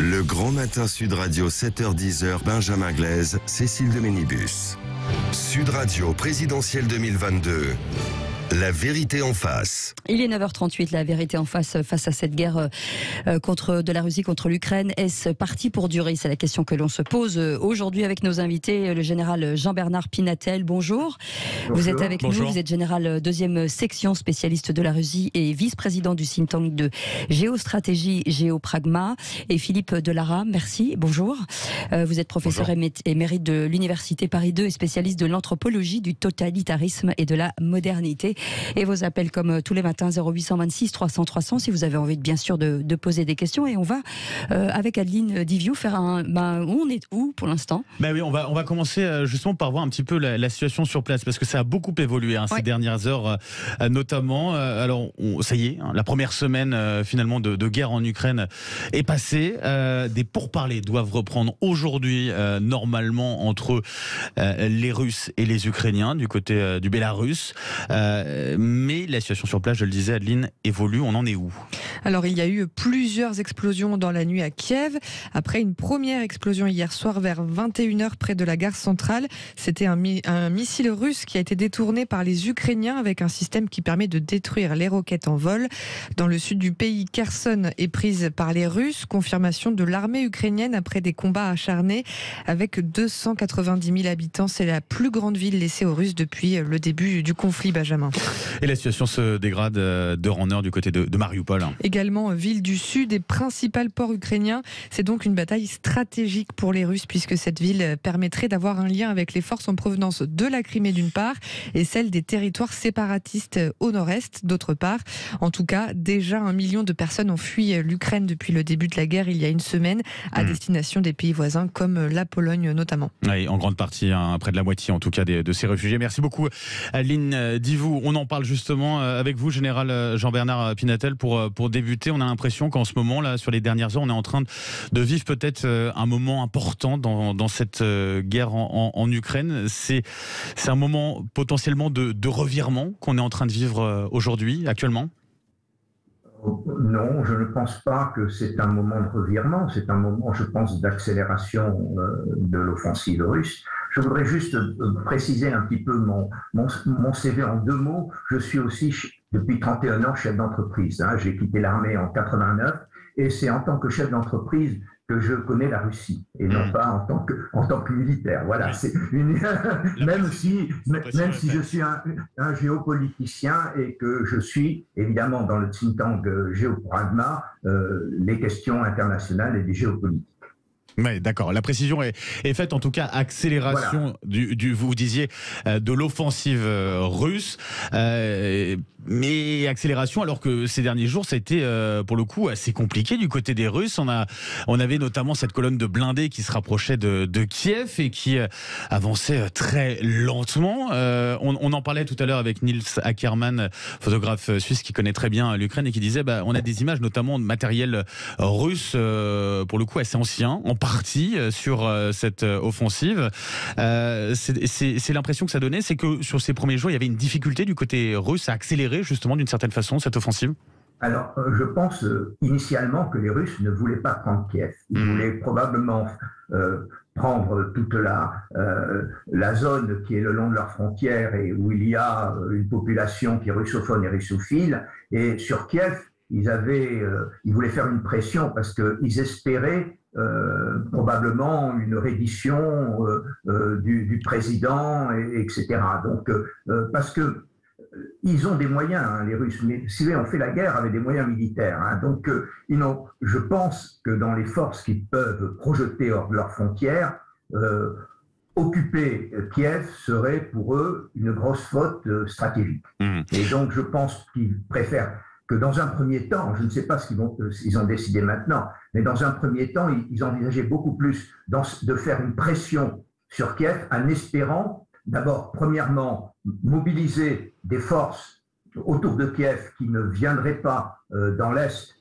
Le Grand Matin Sud Radio, 7h-10h, Benjamin Glaise, Cécile de Ménibus. Sud Radio, présidentielle 2022. La vérité en face. Il est 9h38, la vérité en face à cette guerre de la Russie contre l'Ukraine. Est-ce parti pour durer? C'est la question que l'on se pose aujourd'hui avec nos invités. Le général Jean-Bernard Pinatel, bonjour. Vous êtes avec nous, vous êtes général deuxième section, spécialiste de la Russie et vice-président du think tank de géostratégie Géopragma. Et Philippe Delara, merci, bonjour. Vous êtes professeur émérite de l'Université Paris 2 et spécialiste de l'anthropologie, du totalitarisme et de la modernité. Et vos appels comme tous les matins 0826 300 300 si vous avez envie bien sûr de poser des questions. Et on va avec Adeline Diviou faire on est où pour l'instant? Oui, on va commencer justement par voir un petit peu la situation sur place, parce que ça a beaucoup évolué ces dernières heures notamment. Alors ça y est, la première semaine finalement de guerre en Ukraine est passée. Des pourparlers doivent reprendre aujourd'hui normalement entre les Russes et les Ukrainiens du côté du Bélarus. Mais la situation sur place, je le disais Adeline, évolue. On en est où? Alors il y a eu plusieurs explosions dans la nuit à Kiev. Après une première explosion hier soir vers 21h près de la gare centrale. C'était un missile russe qui a été détourné par les Ukrainiens avec un système qui permet de détruire les roquettes en vol. Dans le sud du pays, Kherson est prise par les Russes. Confirmation de l'armée ukrainienne après des combats acharnés avec 290 000 habitants. C'est la plus grande ville laissée aux Russes depuis le début du conflit, Benjamin. Et la situation se dégrade d'heure en heure du côté de Mariupol. Également, ville du sud et principal port ukrainien. C'est donc une bataille stratégique pour les Russes puisque cette ville permettrait d'avoir un lien avec les forces en provenance de la Crimée d'une part et celle des territoires séparatistes au nord-est d'autre part. En tout cas, déjà 1 million de personnes ont fui l'Ukraine depuis le début de la guerre il y a une semaine à destination des pays voisins comme la Pologne notamment. Oui, en grande partie, près de la moitié en tout cas de ces réfugiés. Merci beaucoup Adeline Diviou. On en parle justement avec vous, général Jean-Bernard Pinatel, pour débuter. On a l'impression qu'en ce moment, là, sur les dernières heures, on est en train de vivre peut-être un moment important dans cette guerre en Ukraine. C'est un moment potentiellement de revirement qu'on est en train de vivre aujourd'hui, actuellement? Non, je ne pense pas que c'est un moment de revirement. C'est un moment, je pense, d'accélération de l'offensive russe. Je voudrais juste préciser un petit peu mon CV en 2 mots. Je suis aussi, depuis 31 ans, chef d'entreprise. J'ai quitté l'armée en 89 et c'est en tant que chef d'entreprise que je connais la Russie et non pas en tant que militaire. Voilà, c'est même si je suis un géopoliticien et que je suis évidemment dans le think tank Géopragma les questions internationales et des géopolitiques. Oui, d'accord. La précision est faite, en tout cas, accélération vous disiez, de l'offensive russe, mais accélération alors que ces derniers jours, ça a été, pour le coup, assez compliqué du côté des Russes. On avait notamment cette colonne de blindés qui se rapprochait de Kiev et qui avançait très lentement. On en parlait tout à l'heure avec Nils Ackermann, photographe suisse qui connaît très bien l'Ukraine et qui disait on a des images notamment de matériel russe, pour le coup assez ancien, en partie sur cette offensive. C'est l'impression que ça donnait, c'est que sur ces premiers jours, il y avait une difficulté du côté russe à accélérer justement d'une certaine façon cette offensive. Alors, je pense initialement que les Russes ne voulaient pas prendre Kiev. Ils voulaient probablement prendre toute la zone qui est le long de leurs frontières et où il y a une population qui est russophone et russophile. Et sur Kiev, ils voulaient faire une pression parce qu'ils espéraient probablement une reddition du président, etc. Donc, parce que ils ont des moyens, les Russes, mais si on fait la guerre avec des moyens militaires. Donc, je pense que dans les forces qu'ils peuvent projeter hors de leurs frontières, occuper Kiev serait pour eux une grosse faute stratégique. Et donc, je pense qu'ils préfèrent que dans un premier temps, je ne sais pas s'ils ont décidé maintenant, mais dans un premier temps, ils envisageaient beaucoup plus de faire une pression sur Kiev en espérant, d'abord, premièrement, mobiliser des forces autour de Kiev qui ne viendraient pas dans l'Est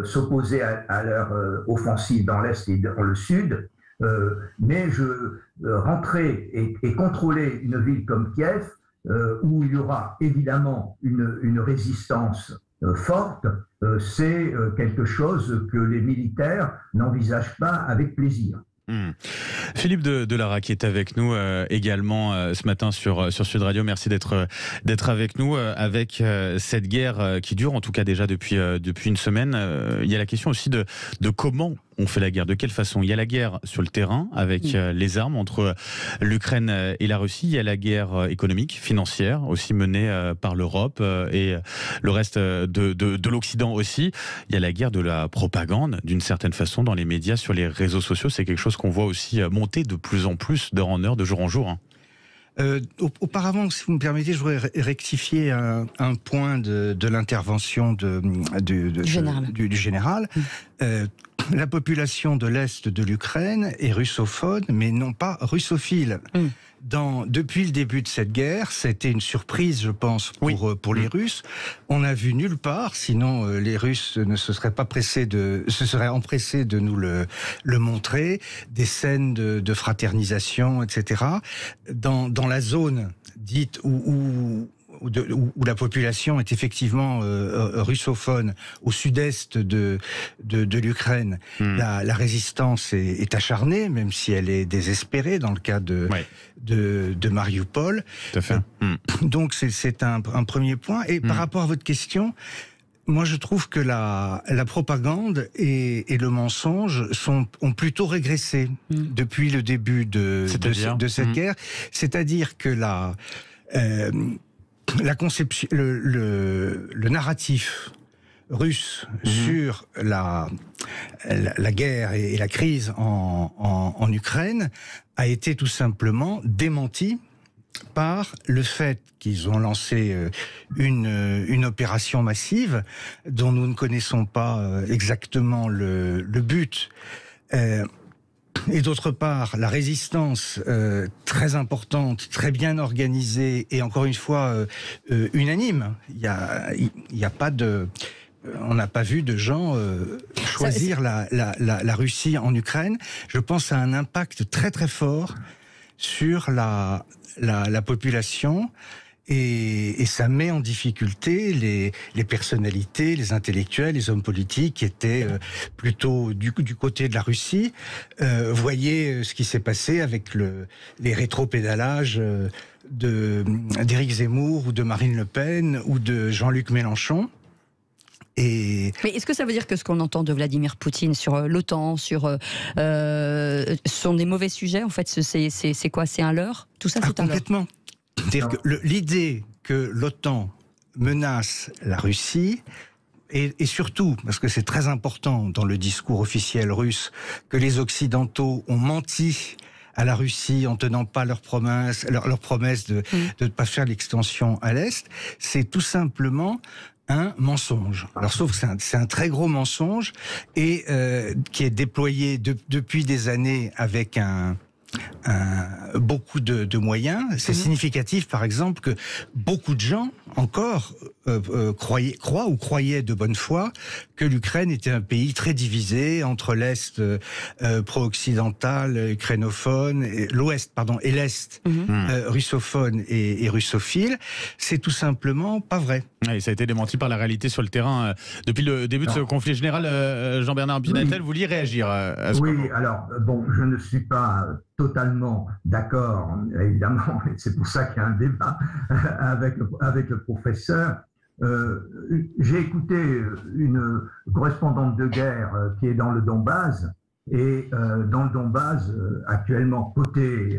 s'opposer à leur offensive dans l'Est et dans le Sud, mais rentrer et contrôler une ville comme Kiev, où il y aura évidemment une résistance forte, c'est quelque chose que les militaires n'envisagent pas avec plaisir. Philippe Delara qui est avec nous également ce matin sur Sud Radio. Merci d'être avec nous avec cette guerre qui dure en tout cas déjà depuis une semaine. Il y a la question aussi de comment on fait la guerre, de quelle façon. Il y a la guerre sur le terrain avec les armes entre l'Ukraine et la Russie. Il y a la guerre économique, financière aussi menée par l'Europe et le reste de l'Occident aussi. Il y a la guerre de la propagande d'une certaine façon dans les médias, sur les réseaux sociaux. C'est quelque chose qu'on voit aussi monter de plus en plus d'heure en heure, de jour en jour. Auparavant, si vous me permettez, je voudrais rectifier un point de l'intervention du général. La population de l'Est de l'Ukraine est russophone, mais non pas russophile. Depuis le début de cette guerre, c'était une surprise, je pense, pour les Russes. On n'a vu nulle part, sinon les Russes ne se seraient empressés de nous le montrer, des scènes de fraternisation, etc. Dans la zone dite où la population est effectivement russophone, au sud-est de l'Ukraine, la résistance est acharnée, même si elle est désespérée dans le cas de Mariupol. Tout à fait. Donc c'est un premier point. Et par rapport à votre question, moi je trouve que la propagande et le mensonge ont plutôt régressé depuis le début de cette guerre. C'est-à-dire que la conception, le narratif russe sur la guerre et la crise en Ukraine a été tout simplement démenti par le fait qu'ils ont lancé une opération massive dont nous ne connaissons pas exactement le but. Et d'autre part, la résistance très importante, très bien organisée et encore une fois unanime. Il y a pas de, on n'a pas vu de gens choisir la Russie en Ukraine. Je pense à un impact très très fort sur la population. Et ça met en difficulté les personnalités, les intellectuels, les hommes politiques qui étaient plutôt du côté de la Russie. Voyez ce qui s'est passé avec les rétropédalages d'Éric Zemmour ou de Marine Le Pen ou de Jean-Luc Mélenchon. Mais est-ce que ça veut dire que ce qu'on entend de Vladimir Poutine sur l'OTAN, sont des mauvais sujets? En fait, c'est quoi? C'est un leurre? Tout ça, c'est un leurre? Complètement. C'est-à-dire que l'idée que l'OTAN menace la Russie, et surtout, parce que c'est très important dans le discours officiel russe, que les Occidentaux ont menti à la Russie en tenant pas leur promesse de ne pas faire l'extension à l'Est, c'est tout simplement un mensonge. Alors sauf que c'est un très gros mensonge et qui est déployé depuis des années avec beaucoup de moyens. C'est significatif, par exemple, que beaucoup de gens encore croyaient de bonne foi que l'Ukraine était un pays très divisé entre l'Est pro-occidental, ukrainophone, l'Ouest, et l'Est russophone et russophile. C'est tout simplement pas vrai. Et ça a été démenti par la réalité sur le terrain depuis le début de ce conflit général. Jean-Bernard Pinatel, vous vouliez réagir à ce propos? Alors, je ne suis pas totalement d'accord, évidemment, et c'est pour ça qu'il y a un débat avec le professeur. J'ai écouté une correspondante de guerre qui est dans le Donbass, et dans le Donbass, actuellement côté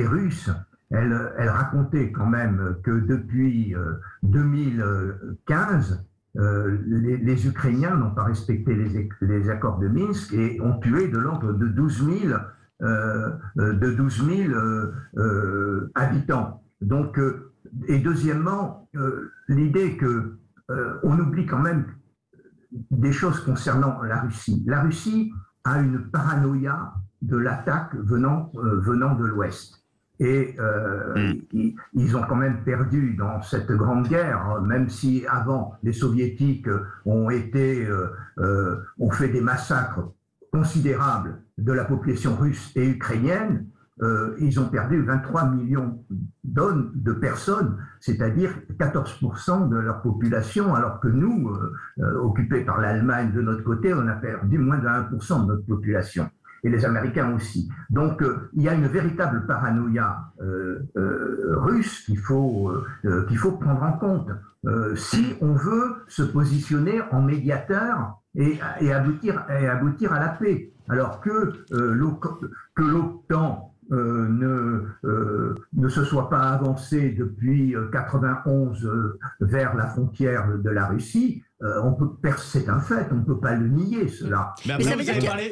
russe, elle racontait quand même que depuis 2015, les Ukrainiens n'ont pas respecté les accords de Minsk et ont tué de l'ordre de 12 000 habitants. Donc, et deuxièmement, l'idée que on oublie quand même des choses concernant la Russie. La Russie a une paranoïa de l'attaque venant de l'Ouest. Et ils ont quand même perdu dans cette grande guerre, même si avant les Soviétiques ont fait des massacres considérables de la population russe et ukrainienne. ils ont perdu 23 millions de personnes, c'est-à-dire 14% de leur population, alors que nous, occupés par l'Allemagne de notre côté, on a perdu moins de 1% de notre population. Et les Américains aussi. Donc, il y a une véritable paranoïa russe qu'il faut prendre en compte. Si on veut se positionner en médiateur et aboutir à la paix, alors que l'OTAN ne se soit pas avancée depuis 91 vers la frontière de la Russie, c'est un fait, on ne peut pas le nier, cela. Mais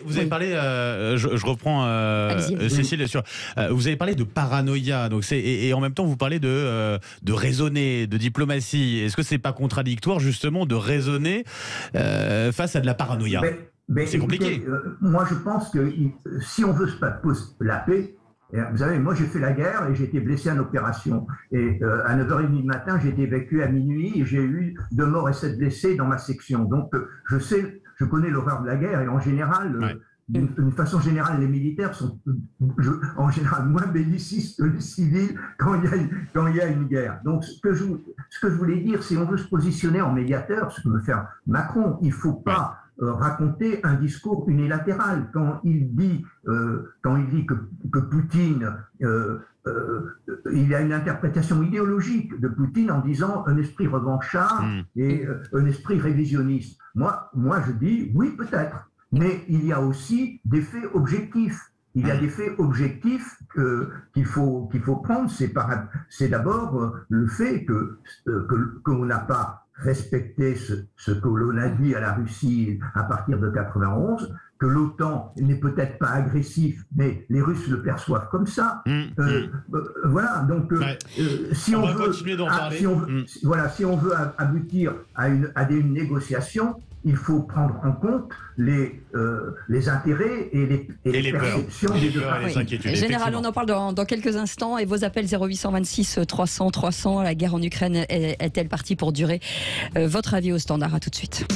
vous avez parlé, je reprends Cécile, vous avez parlé de paranoïa, donc et en même temps vous parlez de raisonner, de diplomatie. Est-ce que c'est pas contradictoire justement de raisonner face à de la paranoïa? C'est compliqué. Moi je pense que si on veut la paix, vous savez, moi j'ai fait la guerre et j'ai été blessé en opération. Et à 9h30 du matin, j'ai été évacué à minuit et j'ai eu 2 morts et 7 blessés dans ma section. Donc je connais l'horreur de la guerre et en général, d'une façon générale, les militaires sont en général moins bellicistes que les civils quand il y a une guerre. Donc ce que je voulais dire, si on veut se positionner en médiateur, ce que veut faire Macron, il ne faut pas raconter un discours unilatéral. Quand il dit que Poutine, il y a une interprétation idéologique de Poutine en disant un esprit revanchard et un esprit révisionniste. Moi je dis oui peut-être, mais il y a aussi des faits objectifs. Il y a des faits objectifs qu'il faut prendre. C'est d'abord le fait qu'on n'a pas respecté ce que l'on a dit à la Russie à partir de 91, que l'OTAN n'est peut-être pas agressif, mais les Russes le perçoivent comme ça. Voilà, donc si on veut aboutir à une négociation, il faut prendre en compte les intérêts et les perceptions des deux parties. Général, on en parle dans quelques instants. Et vos appels 0826 300 300. La guerre en Ukraine est-elle partie pour durer? Votre avis au standard, à tout de suite.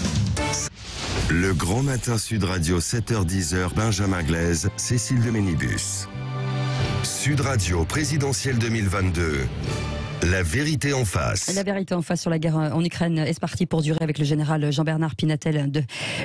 Le Grand Matin Sud Radio, 7h-10h, Benjamin Glaise, Cécile de Ménibus. Sud Radio, présidentielle 2022. La vérité en face. La vérité en face sur la guerre en Ukraine est partie pour durer avec le général Jean-Bernard Pinatel,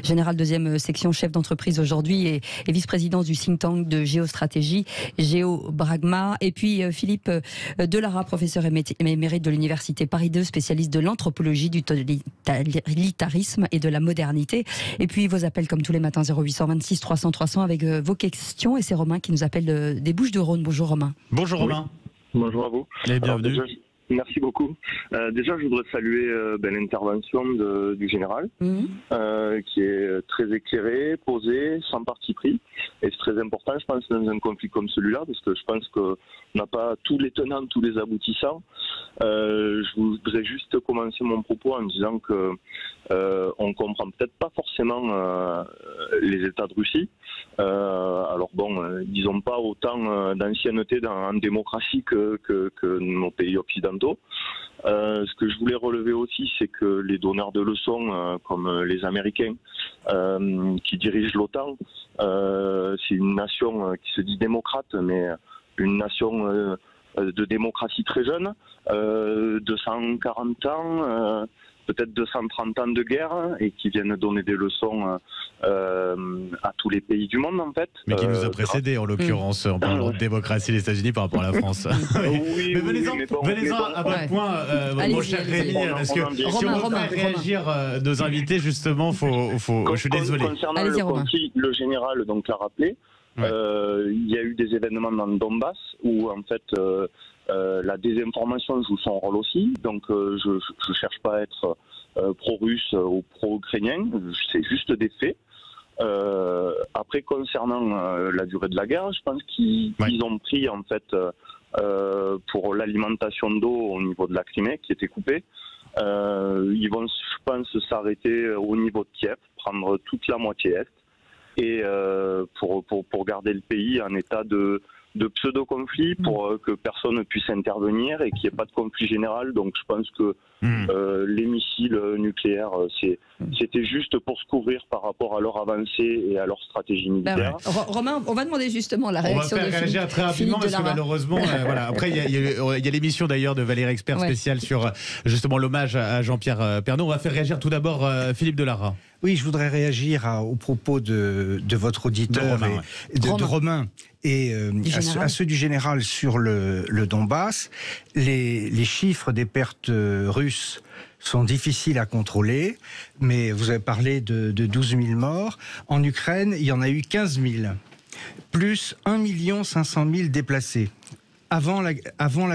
général 2e section, chef d'entreprise aujourd'hui et vice-président du think tank de géostratégie, Géobragma. Et puis Philippe Delara, professeur émérite de l'université Paris 2, spécialiste de l'anthropologie, du totalitarisme et de la modernité. Et puis vos appels comme tous les matins 0826 300 300 avec vos questions. Et c'est Romain qui nous appelle des Bouches-du-Rhône. Bonjour Romain. Bonjour Romain. Bonjour à vous. Et bienvenue. Merci beaucoup. Déjà, je voudrais saluer l'intervention du général, qui est très éclairée, posée, sans parti pris. Et c'est très important, je pense, dans un conflit comme celui-là, parce que je pense qu'on n'a pas tous les tenants, tous les aboutissants. Je voudrais juste commencer mon propos en disant que on comprend peut-être pas forcément les États de Russie. Alors bon, ils n'ont pas autant d'ancienneté en démocratie que nos pays occidentaux. Ce que je voulais relever aussi, c'est que les donneurs de leçons, comme les Américains, qui dirigent l'OTAN, c'est une nation qui se dit démocrate, mais une nation de démocratie très jeune, 240 ans, peut-être 230 ans de guerre, et qui viennent donner des leçons à tous les pays du monde, en fait. Mais qui nous a précédés, en l'occurrence, en parlant de démocratie, les États-Unis par rapport à la France. Oui, mais venez-en à votre point, mon cher Rémi, parce que si on veut réagir nos invités, justement, je suis désolé. Concernant le conflit, le général donc l'a rappelé, il y a eu des événements dans le Donbass où, en fait, la désinformation joue son rôle aussi. Donc je ne cherche pas à être pro-russe ou pro-ukrainien, c'est juste des faits. Après, concernant la durée de la guerre, je pense qu'ils ont pris, en fait, pour l'alimentation d'eau au niveau de la Crimée qui était coupée, ils vont, je pense, s'arrêter au niveau de Kiev, prendre toute la moitié est, et pour garder le pays en état de pseudo-conflit, pour que personne ne puisse intervenir et qu'il n'y ait pas de conflit général. Donc je pense que les missiles nucléaires, c'était juste pour se couvrir par rapport à leur avancée et à leur stratégie militaire. Romain, on va demander justement la réaction. On va faire réagir très rapidement parce que malheureusement, voilà. Après, il y a l'émission d'ailleurs de Valérie Expert spéciale sur justement l'hommage à Jean-Pierre Pernaut. On va faire réagir tout d'abord Philippe Delara. Oui, je voudrais réagir aux propos de votre auditeur, de Romain, et à ceux du général sur le Donbass. Les chiffres des pertes russes sont difficiles à contrôler, mais vous avez parlé de 12 000 morts. En Ukraine, il y en a eu 15 000, plus 1 500 000 déplacés. Avant la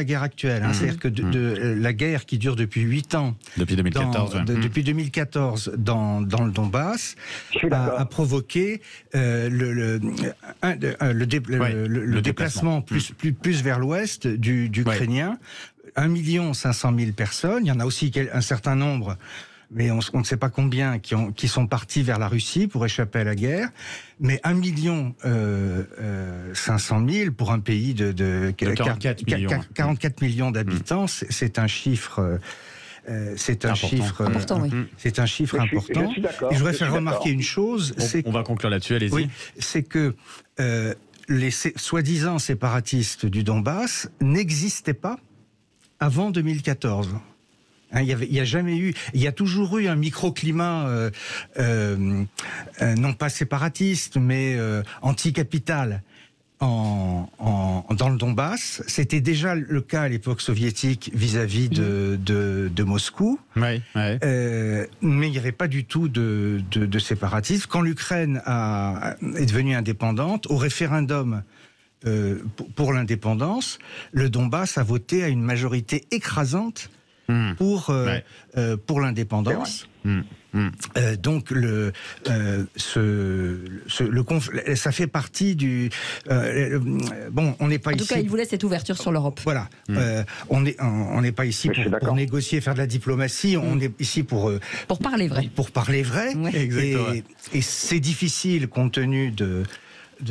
guerre actuelle, c'est-à-dire que la guerre qui dure depuis 8 ans, depuis 2014, depuis 2014 dans le Donbass, a provoqué le déplacement plus vers l'ouest du Ukrainien. 1 500 000 personnes. Il y en a aussi un certain nombre, mais on ne sait pas combien, qui sont partis vers la Russie pour échapper à la guerre. Mais 1 500 000 pour un pays de 44 millions d'habitants, c'est un chiffre. C'est un chiffre important. C'est un chiffre important. Et je voudrais faire remarquer une chose. On va conclure là-dessus. Allez-y. Oui, c'est que les soi-disant séparatistes du Donbass n'existaient pas avant 2014. Il y a jamais eu, il y a toujours eu un microclimat non pas séparatiste, mais anticapital dans le Donbass. C'était déjà le cas à l'époque soviétique vis-à-vis de Moscou. Mais il n'y avait pas du tout de séparatisme. Quand l'Ukraine est devenue indépendante, au référendum pour l'indépendance, le Donbass a voté à une majorité écrasante pour l'indépendance. Donc ça fait partie du. On n'est pas ici. En tout cas, il voulait cette ouverture sur l'Europe. Voilà. On n'est pas ici pour négocier, faire de la diplomatie. On est ici pour parler vrai. Pour parler vrai. Et c'est difficile compte tenu de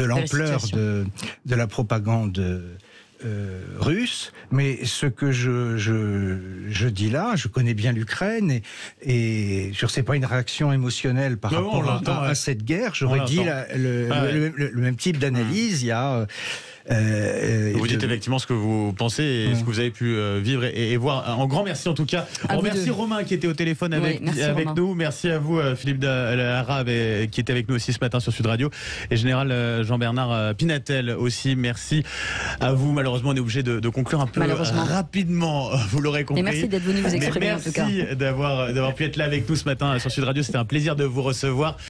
l'ampleur de la propagande russe, mais ce que je dis là, je connais bien l'Ukraine et je ne sais pas une réaction émotionnelle par rapport à cette guerre. J'aurais dit le même type d'analyse. Il y a vous dites effectivement ce que vous pensez et ce que vous avez pu vivre et voir. Un grand merci en tout cas. Merci Romain qui était au téléphone avec nous. Merci à vous Philippe Delara qui était avec nous aussi ce matin sur Sud Radio et général Jean-Bernard Pinatel aussi. Merci à vous. Malheureusement on est obligé de conclure un peu rapidement. Vous l'aurez compris. Et merci d'être venu vous exprimer en tout cas. Merci d'avoir pu être là avec nous ce matin sur Sud Radio. C'était un plaisir de vous recevoir.